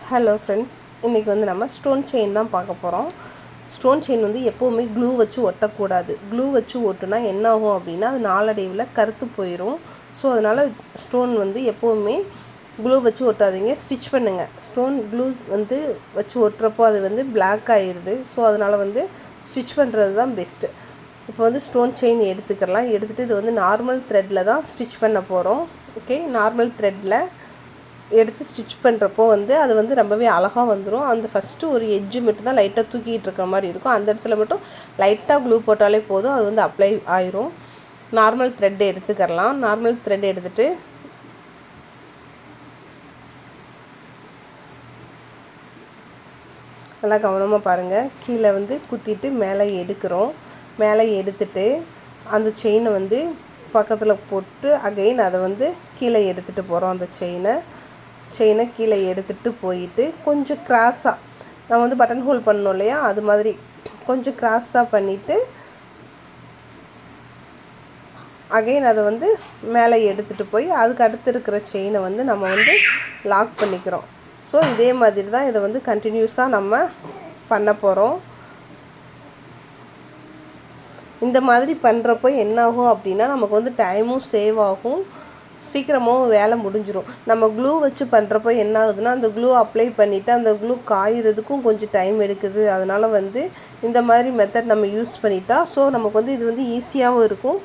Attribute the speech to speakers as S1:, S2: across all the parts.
S1: Hello friends, இன்றைக்கி வந்து நம்ம ஸ்டோன் செயின் தான் பார்க்க போகிறோம். ஸ்டோன் செயின் வந்து எப்போவுமே க்ளூ வச்சு ஒட்டக்கூடாது. க்ளூ வச்சு ஒட்டுனா என்ன ஆகும் அப்படின்னா அது நாளடைவில் கருத்து போயிடும். ஸோ அதனால் ஸ்டோன் வந்து எப்போவுமே க்ளூ வச்சு ஒட்டாதீங்க, ஸ்டிச் பண்ணுங்கள். ஸ்டோன் க்ளூ வந்து வச்சு ஒட்டுறப்போ அது வந்து பிளாக் ஆகிடுது. ஸோ அதனால் வந்து ஸ்டிச் பண்ணுறது தான் பெஸ்ட்டு. இப்போ வந்து ஸ்டோன் செயின் எடுத்துக்கலாம். எடுத்துகிட்டு இது வந்து நார்மல் த்ரெட்டில் தான் ஸ்டிச் பண்ண போகிறோம். ஓகே, நார்மல் த்ரெட்டில் எடுத்து ஸ்டிச் பண்ணுறப்போ வந்து அது வந்து ரொம்பவே அழகாக வந்துடும். அந்த ஃபஸ்ட்டு ஒரு எட்ஜு மட்டும் தான் லைட்டாக தூக்கிட்டு இருக்கிற மாதிரி இருக்கும். அந்த இடத்துல மட்டும் லைட்டாக க்ளூ போட்டாலே போதும், அது வந்து அப்ளை ஆயிரும். நார்மல் த்ரெட் எடுத்துக்கலாம். நார்மல் த்ரெட் எடுத்துகிட்டு நல்லா கவனமாக பாருங்கள். கீழே வந்து குத்திட்டு மேலே எடுக்கிறோம். மேலே எடுத்துட்டு அந்த செயினை வந்து பக்கத்தில் போட்டு அகைன் அதை வந்து கீழே எடுத்துகிட்டு போகிறோம். அந்த செயினை கீழே எடுத்துகிட்டு போயிட்டு கொஞ்சம் கிராஸாக நம்ம வந்து பட்டன் ஹோல் பண்ணோம் இல்லையா, அது மாதிரி கொஞ்சம் கிராஸாக பண்ணிவிட்டு அகைன் அதை வந்து மேலே எடுத்துகிட்டு போய் அதுக்கு அடுத்து இருக்கிற செயினை வந்து நம்ம வந்து லாக் பண்ணிக்கிறோம். ஸோ இதே மாதிரி தான் இதை வந்து கண்டினியூஸாக நம்ம பண்ண போகிறோம். இந்த மாதிரி பண்ணுறப்போ என்னாகும் அப்படின்னா நமக்கு வந்து டைமும் சேவ் ஆகும், சீக்கிரமாகவும் வேலை முடிஞ்சிடும். நம்ம க்ளூ வச்சு பண்ணுறப்போ என்ன ஆகுதுன்னா அந்த க்ளூ அப்ளை பண்ணிவிட்டு அந்த க்ளூ காயிறதுக்கும் கொஞ்சம் டைம் எடுக்குது. அதனால் வந்து இந்த மாதிரி மெத்தட் நம்ம யூஸ் பண்ணிட்டா ஸோ நமக்கு வந்து இது வந்து ஈஸியாகவும் இருக்கும்,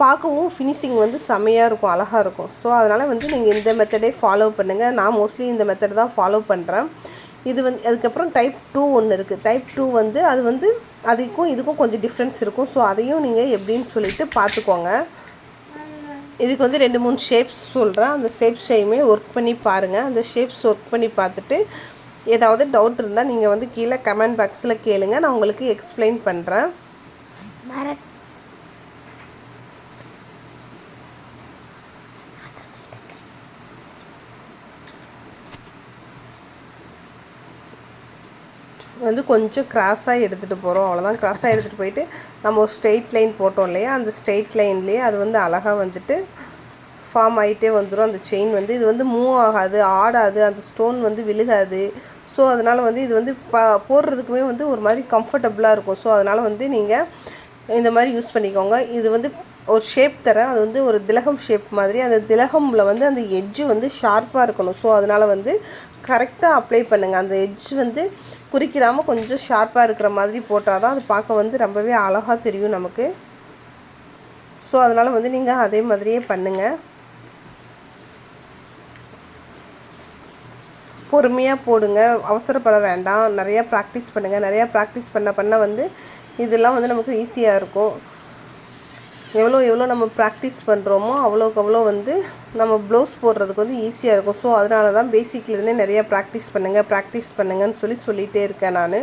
S1: பார்க்கவும் ஃபினிஷிங் வந்து செம்மையாக இருக்கும், அழகாக இருக்கும். ஸோ அதனால் வந்து நீங்கள் இந்த மெத்தடே ஃபாலோ பண்ணுங்கள். நான் மோஸ்ட்லி இந்த மெத்தட் தான் ஃபாலோ பண்ணுறேன். இது வந்து அதுக்கப்புறம் டைப் 2 ஒன்று இருக்குது. டைப் 2 வந்து அது வந்து அதுக்கும் இதுக்கும் கொஞ்சம் டிஃப்ரென்ஸ் இருக்கும். ஸோ அதையும் நீங்கள் எப்படின்னு சொல்லிவிட்டு பார்த்துக்கோங்க. இதுக்கு வந்து 2-3 ஷேப்ஸ் சொல்கிறேன். அந்த ஷேப்ஸையுமே ஒர்க் பண்ணி பாருங்கள். அந்த ஷேப்ஸ் ஒர்க் பண்ணி பார்த்துட்டு ஏதாவது டவுட் இருந்தால் நீங்கள் வந்து கீழே கமெண்ட் பாக்ஸில் கேளுங்க, நான் உங்களுக்கு எக்ஸ்பிளைன் பண்ணுறேன். வந்து கொஞ்சம் கிராஸாக எடுத்துகிட்டு போகிறோம், அவ்வளோதான். கிராஸாக எடுத்துகிட்டு போயிட்டு நம்ம ஒரு ஸ்ட்ரெயிட் லைன் போட்டோம் இல்லையா, அந்த ஸ்ட்ரெயிட் லைன்லேயே அது வந்து அழகாக வந்துட்டு ஃபார்ம் ஆகிட்டே வந்துடும். அந்த செயின் வந்து இது வந்து மூவ் ஆகாது, ஆடாது, அந்த ஸ்டோன் வந்து விழுகாது. ஸோ அதனால் வந்து இது வந்து போடுறதுக்குமே வந்து ஒரு மாதிரி கம்ஃபர்டபுளாக இருக்கும். ஸோ அதனால் வந்து நீங்கள் இந்த மாதிரி யூஸ் பண்ணிக்கோங்க. இது வந்து ஒரு ஷேப் தரேன், அது வந்து ஒரு திலகம் ஷேப் மாதிரி. அந்த திலகமில் வந்து அந்த எட்ஜு வந்து ஷார்ப்பாக இருக்கணும். ஸோ அதனால் வந்து கரெக்டாக அப்ளை பண்ணுங்கள். அந்த எட்ஜ் வந்து குறிக்கிறாமல் கொஞ்சம் ஷார்ப்பாக இருக்கிற மாதிரி போட்டால் தான் அது பார்க்க வந்து ரொம்பவே அழகாக தெரியும் நமக்கு. ஸோ அதனால் வந்து நீங்கள் அதே மாதிரியே பண்ணுங்கள். பொறுமையாக போடுங்க, அவசரப்பட வேண்டாம். நிறையா ப்ராக்டிஸ் பண்ணுங்கள். நிறையா ப்ராக்டிஸ் பண்ண வந்து இதெல்லாம் வந்து நமக்கு ஈஸியாக இருக்கும். எவ்வளோ நம்ம ப்ராக்டிஸ் பண்ணுறோமோ அவ்வளோ வந்து நம்ம ப்ளவுஸ் போடுறதுக்கு வந்து ஈஸியாக இருக்கும். ஸோ அதனால தான் பேசிக்லேருந்தே நிறையா ப்ராக்டிஸ் பண்ணுங்கன்னு சொல்லிகிட்டே இருக்கேன் நான்.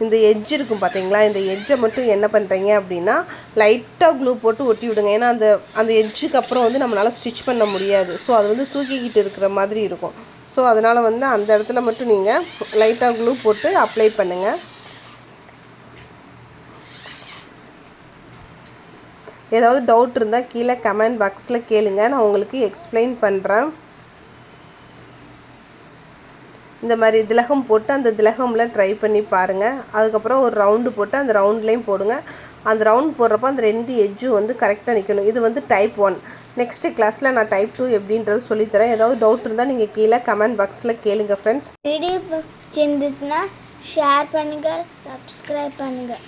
S1: இந்த எட்ஜ் இருக்கும் பார்த்தீங்களா, இந்த எட்ஜை மட்டும் என்ன பண்ணுறீங்க அப்படின்னா லைட்டாக க்ளூ போட்டு ஒட்டி விடுங்க. ஏன்னா அந்த எட்ஜுக்கு அப்புறம் வந்து நம்மளால் ஸ்டிச் பண்ண முடியாது. ஸோ அது வந்து தூக்கிக்கிட்டு இருக்கிற மாதிரி இருக்கும். ஸோ அதனால் வந்து அந்த இடத்துல மட்டும் நீங்கள் லைட்டாக க்ளூ போட்டு அப்ளை பண்ணுங்கள். ஏதாவது டவுட் இருந்தால் கீழே கமெண்ட் பாக்ஸில் கேளுங்க, நான் உங்களுக்கு எக்ஸ்பிளைன் பண்ணுறேன். இந்த மாதிரி திலகம் போட்டு அந்த திலகமில் ட்ரை பண்ணி பாருங்கள். அதுக்கப்புறம் ஒரு ரவுண்டு போட்டு அந்த ரவுண்ட்லேயும் போடுங்க. அந்த ரவுண்ட் போடுறப்போ அந்த 2 எட்ஜும் வந்து கரெக்டாக நிற்கணும். இது வந்து டைப் 1. நெக்ஸ்ட்டு கிளாஸில் நான் டைப் 2 எப்படின்றது சொல்லித்தரேன். ஏதாவது டவுட் இருந்தால் நீங்கள் கீழே கமெண்ட் பாக்ஸில் கேளுங்க ஃப்ரெண்ட்ஸ்.
S2: வீடியோ பிடிச்சிருந்துச்சுன்னா ஷேர் பண்ணுங்கள், சப்ஸ்கிரைப் பண்ணுங்கள்.